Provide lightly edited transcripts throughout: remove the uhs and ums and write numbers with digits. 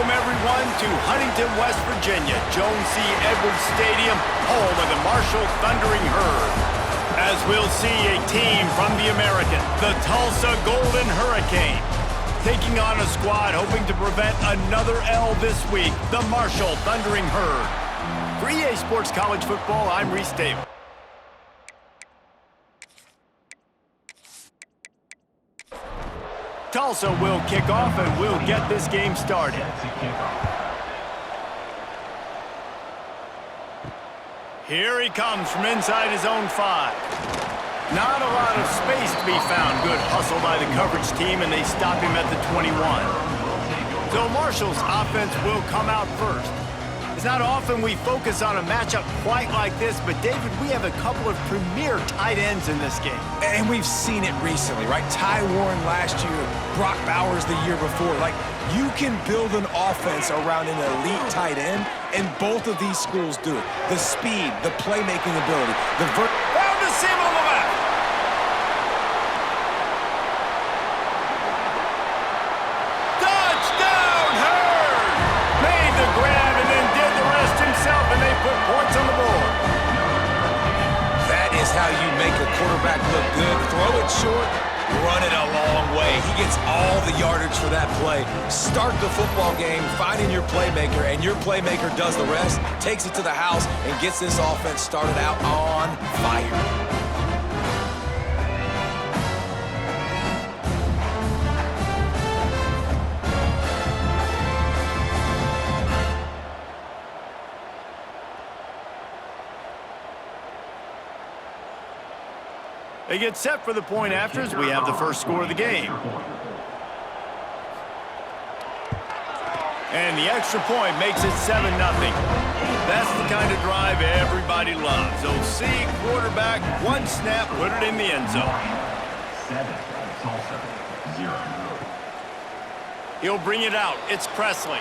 Welcome, everyone, to Huntington, West Virginia, Jones C. Edwards Stadium, home of the Marshall Thundering Herd. As we'll see a team from the American, the Tulsa Golden Hurricane, taking on a squad hoping to prevent another L this week, the Marshall Thundering Herd. For EA Sports College Football, I'm Reese Davis. Tulsa will kick off and we'll get this game started. Here he comes from inside his own 5. Not a lot of space to be found. Good hustle by the coverage team, and they stop him at the 21. So Marshall's offense will come out first. It's not often we focus on a matchup quite like this, but David, we have a couple of premier tight ends in this game. And we've seen it recently, right? Ty Warren last year, Brock Bowers the year before. Like, you can build an offense around an elite tight end, and both of these schools do it. The speed, the playmaking ability, found the seam on the left. Touchdown, Herd! Made the grab and then did the rest himself, and they put points on the board. That is how you make a quarterback look good. Throw it short, run it a long way. He gets all the yardage for that play. Start the football game finding your playmaker, and your playmaker does the rest, takes it to the house, and gets this offense started out on fire. They get set for the point afters. We have the first score of the game. And the extra point makes it 7-0. That's the kind of drive everybody loves. OC, quarterback, one snap, put it in the end zone. 7, Tulsa, 0. He'll bring it out. It's Presley.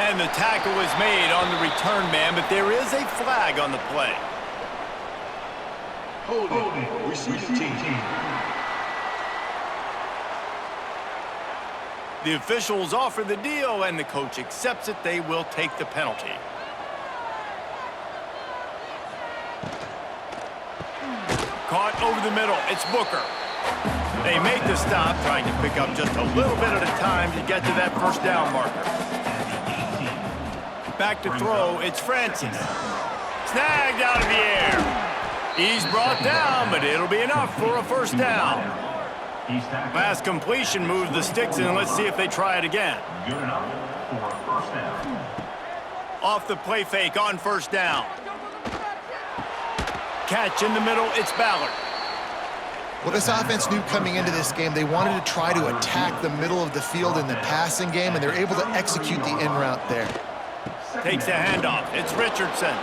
And the tackle is made on the return man, but there is a flag on the play. Holding, receive team. The officials offer the deal, and the coach accepts it. They will take the penalty. Caught over the middle. It's Booker. They make the stop, trying to pick up just a little bit at a time to get to that first down marker. Back to throw. It's Francis. Snagged out of the air. He's brought down, but it'll be enough for a first down. Last completion moves the sticks in. Let's see if they try it again. Good enough for a first down. Off the play fake on first down. Catch in the middle. It's Ballard. Well, this offense knew coming into this game they wanted to try to attack the middle of the field in the passing game, and they're able to execute the in route there. Takes a handoff. It's Richardson.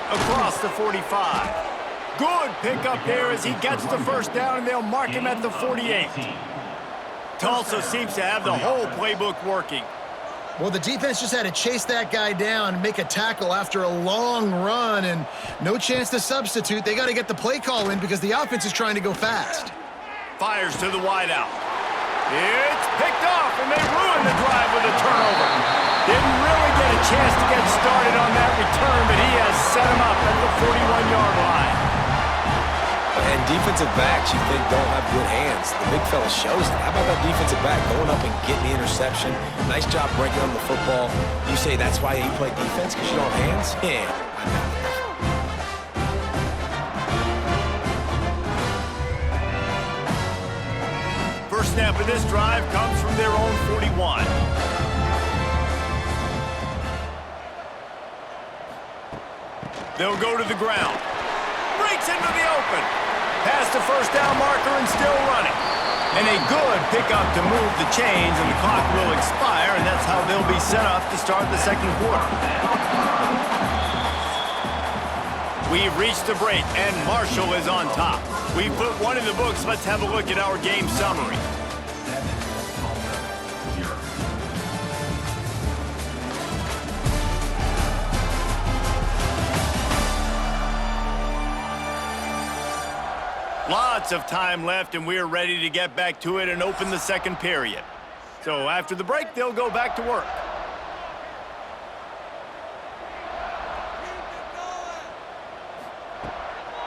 Across the 45. Good pickup there as he gets the first down, and they'll mark him at the 48. Tulsa seems to have the whole playbook working. Well, the defense just had to chase that guy down, make a tackle after a long run, and no chance to substitute. They got to get the play call in because the offense is trying to go fast. Fires to the wideout. It's picked off, and they ruin the drive with a turnover. Didn't really get a chance to get started on that return, but he has set him up at the 41-yard line. And defensive backs you think don't have good hands. The big fella shows it. How about that defensive back going up and getting the interception? Nice job breaking on the football. You say that's why you play defense, because you don't have hands? Yeah, I know. First snap of this drive comes from their own 41. They'll go to the ground. Breaks into the open. Past the first down marker and still running. And a good pickup to move the chains, and the clock will expire, and that's how they'll be set up to start the second quarter. We've reached the break, and Marshall is on top. We put one in the books. Let's have a look at our game summary. Lots of time left, and we're ready to get back to it and open the second period. So after the break, they'll go back to work.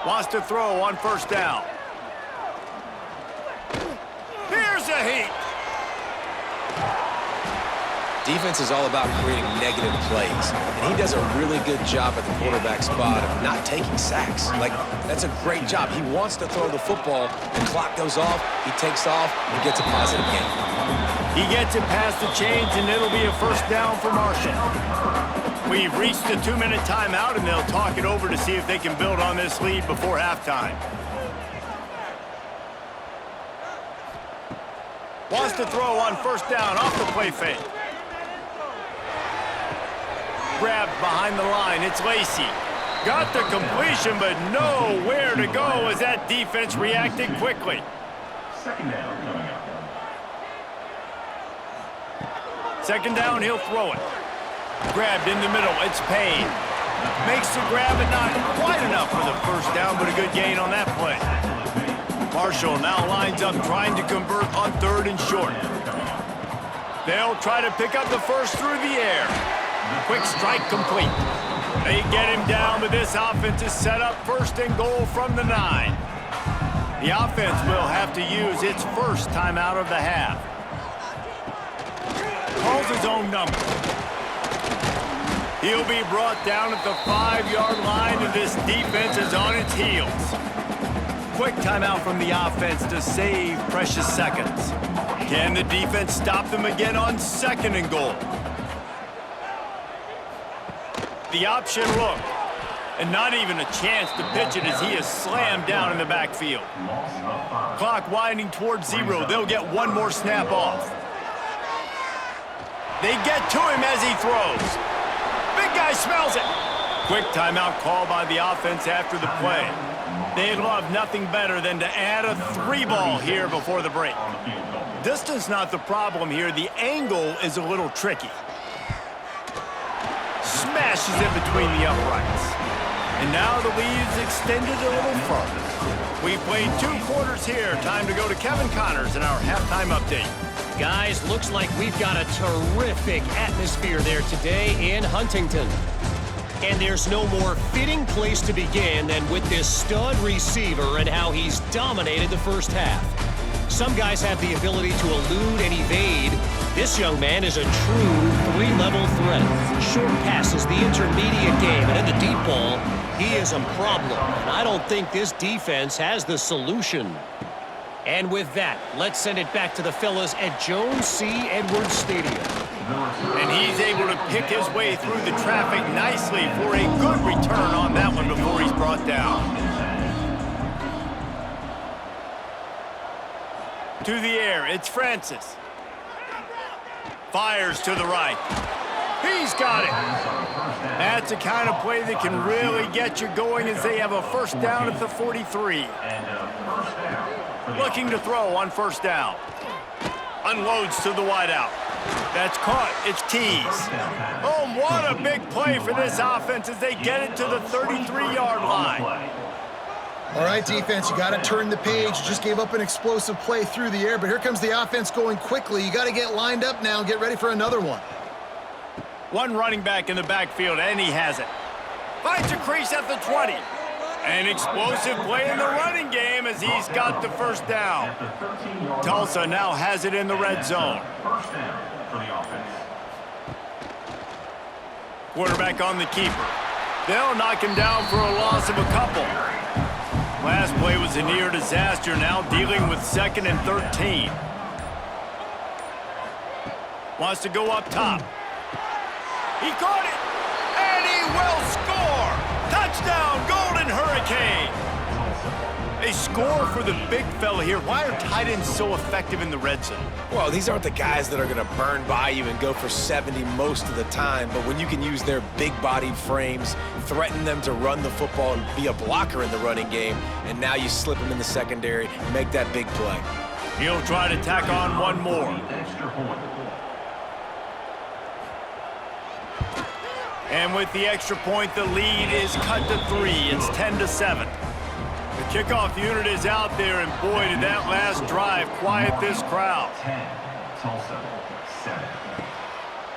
Wants to throw on first down. Here's a heat. Defense is all about creating negative plays, and he does a really good job at the quarterback spot of not taking sacks. Like, that's a great job. He wants to throw the football. The clock goes off, he takes off, and gets a positive gain. He gets it past the chains, and it'll be a first down for Marshall. We've reached the 2-minute timeout, and they'll talk it over to see if they can build on this lead before halftime. Wants to throw on first down off the play fake. Grabbed behind the line, it's Lacey. Got the completion, but nowhere to go as that defense reacted quickly. Second down coming up. Second down, he'll throw it. Grabbed in the middle, it's Payne. Makes the grab, but not quite enough for the first down, but a good gain on that play. Marshall now lines up trying to convert on 3rd and short. They'll try to pick up the first through the air. Quick strike complete. They get him down, but this offense is set up 1st and goal from the 9. The offense will have to use its first timeout of the half. Calls his own number. He'll be brought down at the 5-yard line, and this defense is on its heels. Quick timeout from the offense to save precious seconds. Can the defense stop them again on 2nd and goal? The option look, and not even a chance to pitch it as he is slammed down in the backfield. Clock winding towards 0. They'll get one more snap off. They get to him as he throws. Big guy smells it. Quick timeout call by the offense after the play. They'd love nothing better than to add a 3-ball here before the break. Distance not the problem here. The angle is a little tricky. Smashes it between the uprights. And now the lead is extended a little further. We've played 2 quarters here. Time to go to Kevin Connors in our halftime update. Guys, looks like we've got a terrific atmosphere there today in Huntington. And there's no more fitting place to begin than with this stud receiver and how he's dominated the first half. Some guys have the ability to elude and evade. This young man is a true 3-level threat. Short passes, the intermediate game, and in the deep ball, he is a problem. And I don't think this defense has the solution. And with that, let's send it back to the fellas at Jones C. Edwards Stadium. And he's able to pick his way through the traffic nicely for a good return on that one before he's brought down. To the air, it's Francis. Fires to the right. He's got it. That's the kind of play that can really get you going as they have a first down at the 43. Looking to throw on first down. Unloads to the wideout. That's caught. It's Tees. Oh, what a big play for this offense as they get it to the 33-yard line. All right, defense, you got to turn the page. You just gave up an explosive play through the air, but here comes the offense going quickly. You got to get lined up now and get ready for another one. One running back in the backfield, and he has it. Finds a crease at the 20. An explosive play in the running game as he's got the first down. Tulsa now has it in the red zone. First down for the offense. Quarterback on the keeper. They'll knock him down for a loss of a couple. Last play was a near disaster, now dealing with 2nd and 13. Wants to go up top. He caught it, and he will score! Touchdown, Golden Hurricane! A score for the big fella here. Why are tight ends so effective in the red zone? Well, these aren't the guys that are going to burn by you and go for 70 most of the time, but when you can use their big-bodied frames, threaten them to run the football and be a blocker in the running game, and now you slip them in the secondary, make that big play. He'll try to tack on one more. Extra point. And with the extra point, the lead is cut to 3. It's 10-7. The kickoff unit is out there, and boy, did that last drive quiet this crowd. Tulsa, 7.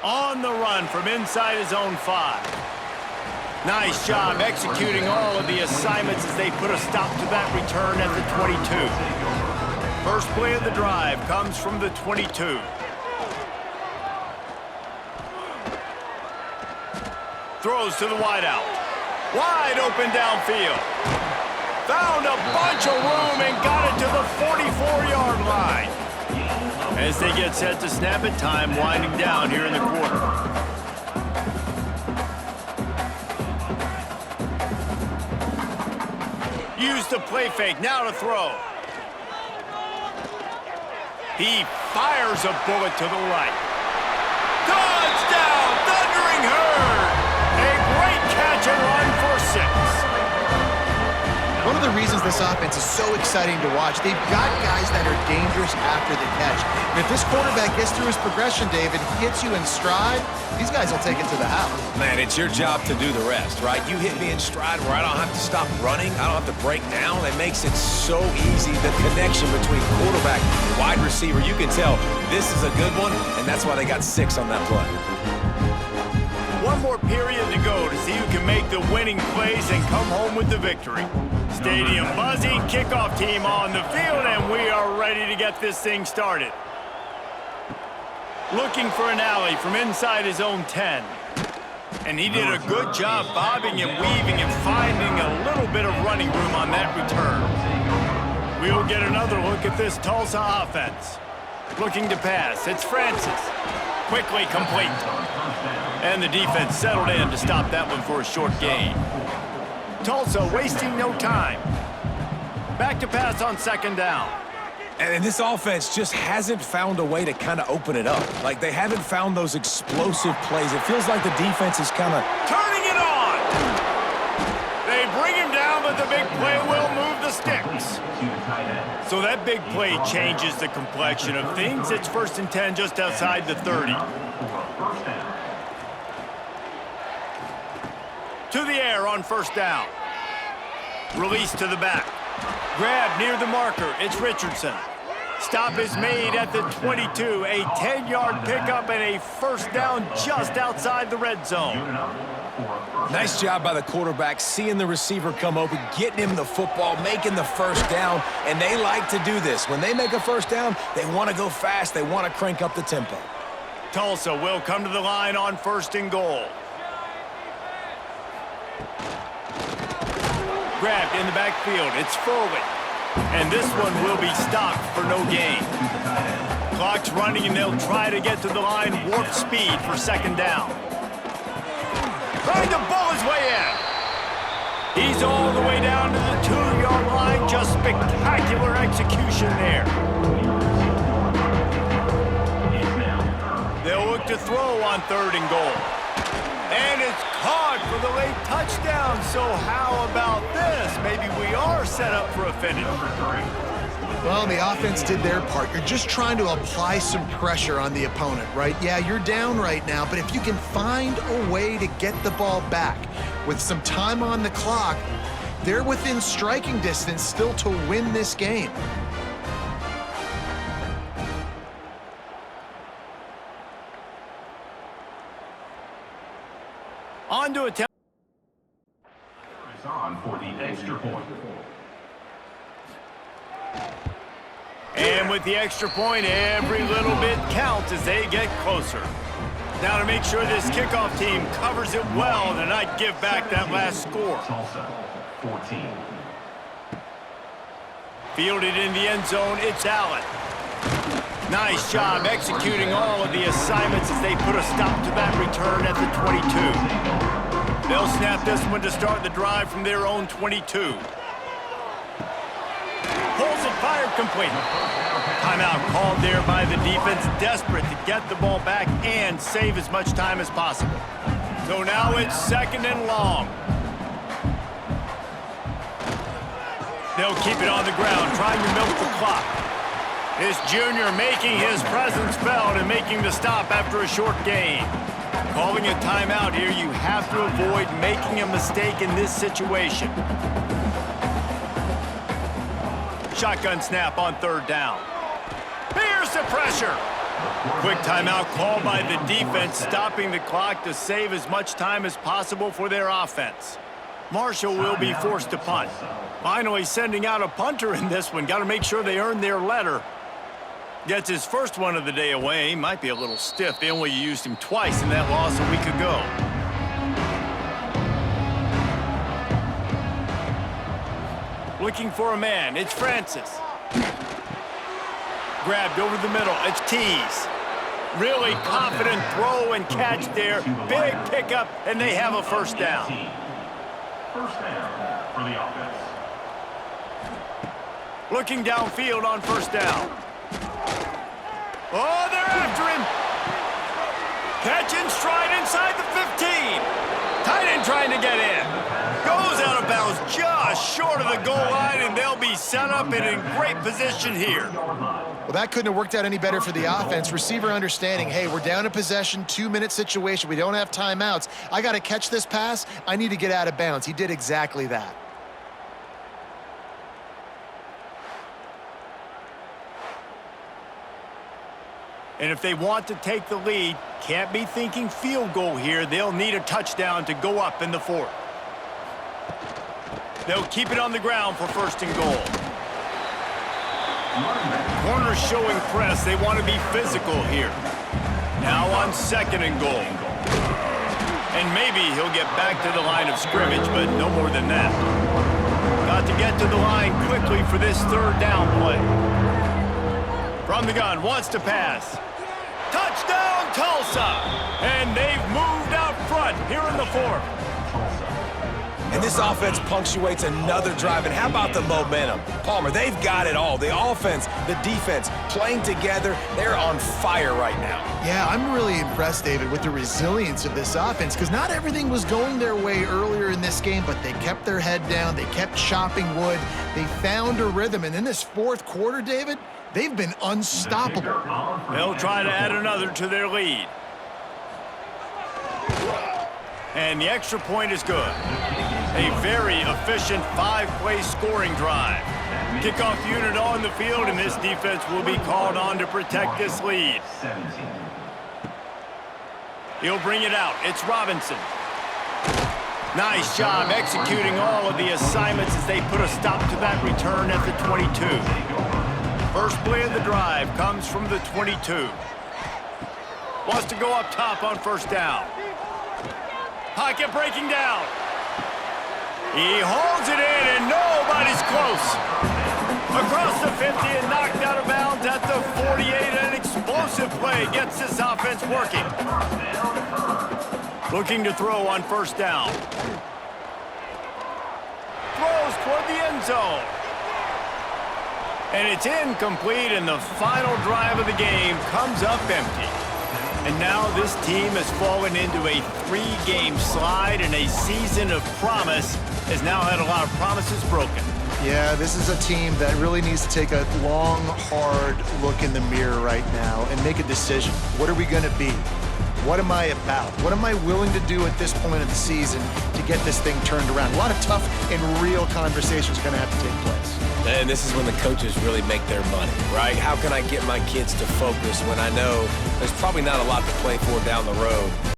On the run from inside his own 5. Nice job executing all of the assignments as they put a stop to that return at the 22. First play of the drive comes from the 22. Throws to the wideout. Wide open downfield. Found a bunch of room and got it to the 44-yard line. As they get set to snap it, time winding down here in the quarter. Use the play fake, now to throw. He fires a bullet to the right. Touchdown, Thundering Herd! A great catch and run for 6. One of the reasons this offense is so exciting to watch, they've got guys that are dangerous after the catch. And if this quarterback gets through his progression, David, hits you in stride, these guys will take it to the house. Man, it's your job to do the rest, right? You hit me in stride where I don't have to stop running. I don't have to break down. It makes it so easy. The connection between quarterback and wide receiver, you can tell this is a good one, and that's why they got 6 on that play. One more period to go to see who can make the winning plays and come home with the victory. Stadium buzzing, kickoff team on the field, and we are ready to get this thing started. Looking for an alley from inside his own 10. And he did a good job bobbing and weaving and finding a little bit of running room on that return. We'll get another look at this Tulsa offense. Looking to pass, it's Francis. Quickly complete. And the defense settled in to stop that one for a short gain. Tulsa wasting no time. Back to pass on second down. And this offense just hasn't found a way to kind of open it up. Like, they haven't found those explosive plays. It feels like the defense is kind of turning it on. They bring him down, but the big play will move the sticks. So that big play changes the complexion of things. It's 1st and 10 just outside the 30. To the air on first down. Release to the back. Grab near the marker. It's Richardson. Stop is made at the 22. A 10-yard pickup and a first down just outside the red zone. nice job by the quarterback, seeing the receiver come open, getting him the football, making the first down, and they like to do this. When they make a first down, they want to go fast. They want to crank up the tempo. Tulsa will come to the line on 1st and goal. Grabbed in the backfield. It's Foley. And this one will be stopped for no gain. Clock's running, and they'll try to get to the line warp speed for 2nd down. Trying to ball his way in. He's all the way down to the 2-yard line. Just spectacular execution there. They'll look to throw on 3rd and goal. And it's caught for the late touchdown. So how about this? Maybe we are set up for a finish. Well, the offense did their part. You're just trying to apply some pressure on the opponent, right? Yeah, you're down right now, but if you can find a way to get the ball back with some time on the clock, they're within striking distance still to win this game. On to attempt. It's on for the extra point. And with the extra point, every little bit counts as they get closer. Now to make sure this kickoff team covers it well to not give back that last score. Tulsa, 14. Fielded in the end zone, it's Allen. Nice job executing all of the assignments as they put a stop to that return at the 22. They'll snap this one to start the drive from their own 22. Pulls it, fired, complete. Timeout called there by the defense, desperate to get the ball back and save as much time as possible. So now it's 2nd and long. They'll keep it on the ground, trying to milk the clock. This junior making his presence felt and making the stop after a short gain. Calling a timeout here, you have to avoid making a mistake in this situation. Shotgun snap on 3rd down. Here's the pressure. Quick timeout called by the defense, stopping the clock to save as much time as possible for their offense. Marshall will be forced to punt. Finally sending out a punter in this one. Got to make sure they earn their letter. Gets his first one of the day away. Might be a little stiff. They only used him twice in that loss a week ago. Looking for a man. It's Francis. Grabbed over the middle. It's Tease. Really confident throw and catch there. Big pickup, and they have a first down. First down for the offense. Looking downfield on first down. Oh, they're after him. Catch in stride inside the 15. Tight end trying to get in. Goes out of bounds just short of the goal line, and they'll be set up and in great position here. Well, that couldn't have worked out any better for the offense. Receiver understanding, hey, we're down in possession, 2-minute situation. We don't have timeouts. I got to catch this pass. I need to get out of bounds. He did exactly that. And if they want to take the lead, can't be thinking field goal here. They'll need a touchdown to go up in the fourth. They'll keep it on the ground for first and goal. Corners showing press. They want to be physical here. Now on second and goal. And maybe he'll get back to the line of scrimmage, but no more than that. Got to get to the line quickly for this third down play. From the gun, wants to pass. Touchdown, Tulsa! And they've moved out front here in the fourth. And this offense punctuates another drive. And how about the momentum? Palmer, they've got it all. The offense, the defense, playing together. They're on fire right now. Yeah, I'm really impressed, David, with the resilience of this offense, because not everything was going their way earlier in this game, but they kept their head down. They kept chopping wood. They found a rhythm. And in this fourth quarter, David, they've been unstoppable. They'll try to add another to their lead. And the extra point is good. A very efficient 5-play scoring drive. Kickoff unit on the field, and this defense will be called on to protect this lead. He'll bring it out. It's Robinson. Nice job executing all of the assignments as they put a stop to that return at the 22. First play of the drive comes from the 22. Wants to go up top on first down. Pocket breaking down. He holds it in, and nobody's close. Across the 50 and knocked out of bounds at the 48. An explosive play gets this offense working. Looking to throw on first down. Throws toward the end zone. And it's incomplete, and the final drive of the game comes up empty. And now this team has fallen into a 3-game slide, and a season of promise has now had a lot of promises broken. Yeah, this is a team that really needs to take a long, hard look in the mirror right now and make a decision. What are we going to be? What am I about? What am I willing to do at this point of the season to get this thing turned around? A lot of tough and real conversations are going to have to take place. And this is when the coaches really make their money, right? How can I get my kids to focus when I know there's probably not a lot to play for down the road?